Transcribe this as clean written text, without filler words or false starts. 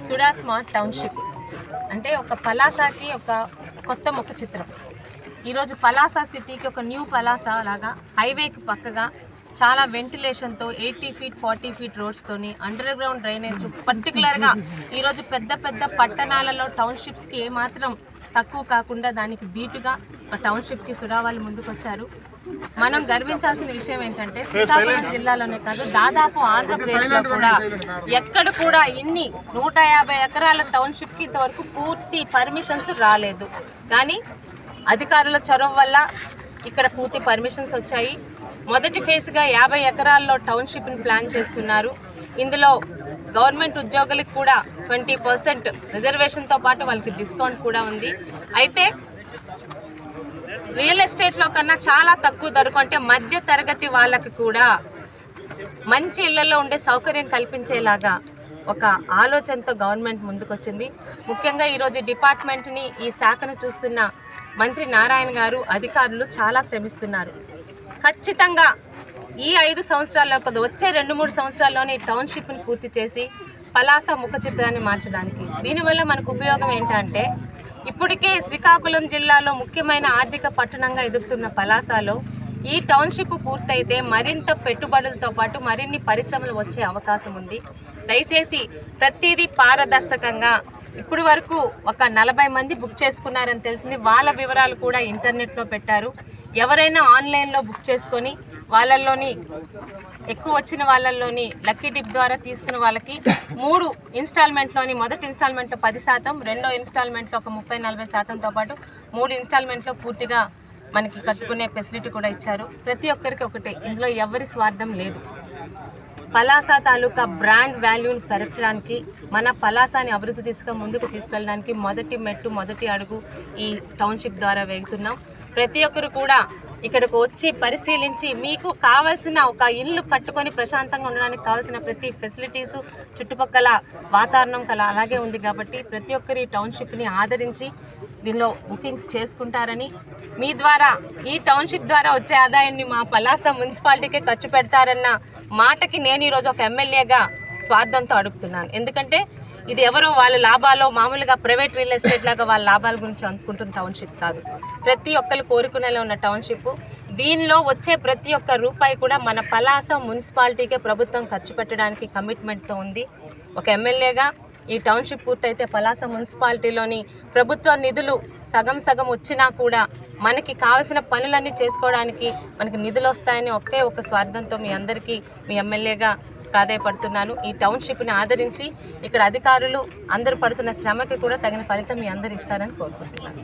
SUDA smart township అంటే ఒక పలాసాకి ఒక కొత్త ముఖ చిత్రం. ఈరోజు పలాసా సిటీకి ఒక న్యూ పలాసా లాగా హైవేకి పక్కగా చాలా వెంటిలేషన్తో 80 ఫీట్ 40 ఫీట్ రోడ్స్తోని అండర్ గ్రౌండ్ డ్రైనేజ్, పర్టికులర్గా ఈరోజు పెద్ద పెద్ద పట్టణాలలో టౌన్షిప్స్కి ఏమాత్రం తక్కువ కాకుండా దానికి ధీటుగా టౌన్షిప్కి సుడా వాళ్ళు ముందుకొచ్చారు. మనం గర్వించాల్సిన విషయం ఏంటంటే శ్రీకాకుళం జిల్లాలోనే కాదు, దాదాపు ఆంధ్రప్రదేశ్లో కూడా ఎక్కడ కూడా ఇన్ని 150 ఎకరాల టౌన్షిప్కి ఇంతవరకు పూర్తి పర్మిషన్స్ రాలేదు. కానీ అధికారుల చొరవ వల్ల ఇక్కడ పూర్తి పర్మిషన్స్ వచ్చాయి. మొదటి ఫేజ్గా 50 ఎకరాల్లో టౌన్షిప్ని ప్లాన్ చేస్తున్నారు. ఇందులో గవర్నమెంట్ ఉద్యోగులకు కూడా 20% రిజర్వేషన్తో పాటు వాళ్ళకి డిస్కౌంట్ కూడా ఉంది. అయితే రియల్ ఎస్టేట్లో కన్నా చాలా తక్కువ ధరకు, అంటే మధ్య తరగతి వాళ్ళకి కూడా మంచి ఇళ్లలో ఉండే సౌకర్యం కల్పించేలాగా ఒక ఆలోచనతో గవర్నమెంట్ ముందుకొచ్చింది. ముఖ్యంగా ఈరోజు డిపార్ట్మెంట్ని, ఈ శాఖను చూస్తున్న మంత్రి నారాయణ గారు, అధికారులు చాలా శ్రమిస్తున్నారు. ఖచ్చితంగా ఈ 5 సంవత్సరాల్లో కాదు, వచ్చే 2-3 సంవత్సరాల్లోనే టౌన్షిప్ని పూర్తి చేసి పలాసా ముఖ చిత్రాన్ని మార్చడానికి. దీనివల్ల మనకు ఉపయోగం ఏంటంటే ఇప్పటికే శ్రీకాకుళం జిల్లాలో ముఖ్యమైన ఆర్థిక పట్టణంగా ఎదుగుతున్న పలాసాలో ఈ టౌన్షిప్ పూర్తయితే మరింత పెట్టుబడులతో పాటు మరిన్ని పరిశ్రమలు వచ్చే అవకాశం ఉంది. దయచేసి ప్రతిదీ పారదర్శకంగా, ఇప్పటి వరకు ఒక 40 మంది బుక్ చేసుకున్నారని తెలిసింది. వాళ్ళ వివరాలు కూడా ఇంటర్నెట్లో పెట్టారు. ఎవరైనా ఆన్లైన్లో బుక్ చేసుకొని వాళ్ళల్లోని ఎక్కువ వచ్చిన వాళ్ళల్లోని లక్కీ డిప్ ద్వారా తీసుకున్న వాళ్ళకి 3 ఇన్స్టాల్మెంట్లోని మొదటి ఇన్స్టాల్మెంట్లో 10%, రెండో ఇన్స్టాల్మెంట్లో ఒక 30-40%తో పాటు 3 ఇన్స్టాల్మెంట్లో పూర్తిగా మనకి కట్టుకునే ఫెసిలిటీ కూడా ఇచ్చారు. ప్రతి ఒక్కరికి ఒకటే, ఇందులో ఎవరి స్వార్థం లేదు. పలాసా తాలూకా బ్రాండ్ వాల్యూని పెరగడానికి, మన పలాసాని అభివృద్ధి దిశగా ముందుకు తీసుకెళ్ళడానికి మొదటి మెట్టు, మొదటి అడుగు ఈ టౌన్షిప్ ద్వారా వేగుతున్నాం. ప్రతి ఒక్కరు కూడా ఇక్కడికి వచ్చి పరిశీలించి మీకు కావాల్సిన ఒక ఇల్లు కట్టుకొని ప్రశాంతంగా ఉండడానికి కావాల్సిన ప్రతి ఫెసిలిటీసు, చుట్టుపక్కల వాతావరణం అలాగే ఉంది. కాబట్టి ప్రతి ఒక్కరి టౌన్షిప్ని ఆదరించి దీనిలో బుకింగ్స్ చేసుకుంటారని, మీ ద్వారా ఈ టౌన్షిప్ ద్వారా వచ్చే ఆదాయాన్ని మా పలాసా మున్సిపాలిటీకే ఖర్చు పెడతారన్న మాటకి నేను ఈరోజు ఒక ఎమ్మెల్యేగా స్వార్థంతో అడుగుతున్నాను. ఎందుకంటే ఇది ఎవరో వాళ్ళ లాభాలు, మామూలుగా ప్రైవేట్ రియల్ ఎస్టేట్ లాగా వాళ్ళ లాభాల గురించి అనుకుంటున్న టౌన్షిప్ కాదు. ప్రతి ఒక్కరు కోరుకునేలా ఉన్న టౌన్షిప్. దీనిలో వచ్చే ప్రతి ఒక్క రూపాయి కూడా మన పలాసా మున్సిపాలిటీకే ప్రభుత్వం ఖర్చు పెట్టడానికి కమిట్మెంట్తో ఉంది. ఒక ఎమ్మెల్యేగా ఈ టౌన్షిప్ పూర్తయితే పలాసా మున్సిపాలిటీలోని ప్రభుత్వ నిధులు సగం వచ్చినా కూడా మనకి కావాల్సిన పనులన్నీ చేసుకోవడానికి మనకి నిధులు వస్తాయని ఒకే ఒక స్వార్థంతో మీ అందరికీ, మీ ఎమ్మెల్యేగా ప్రాధాయపడుతున్నాను. ఈ టౌన్షిప్ని ఆదరించి ఇక్కడ అధికారులు అందరూ పడుతున్న శ్రమకి కూడా తగిన ఫలితం మీ అందరూ ఇస్తారని కోరుకుంటున్నాను.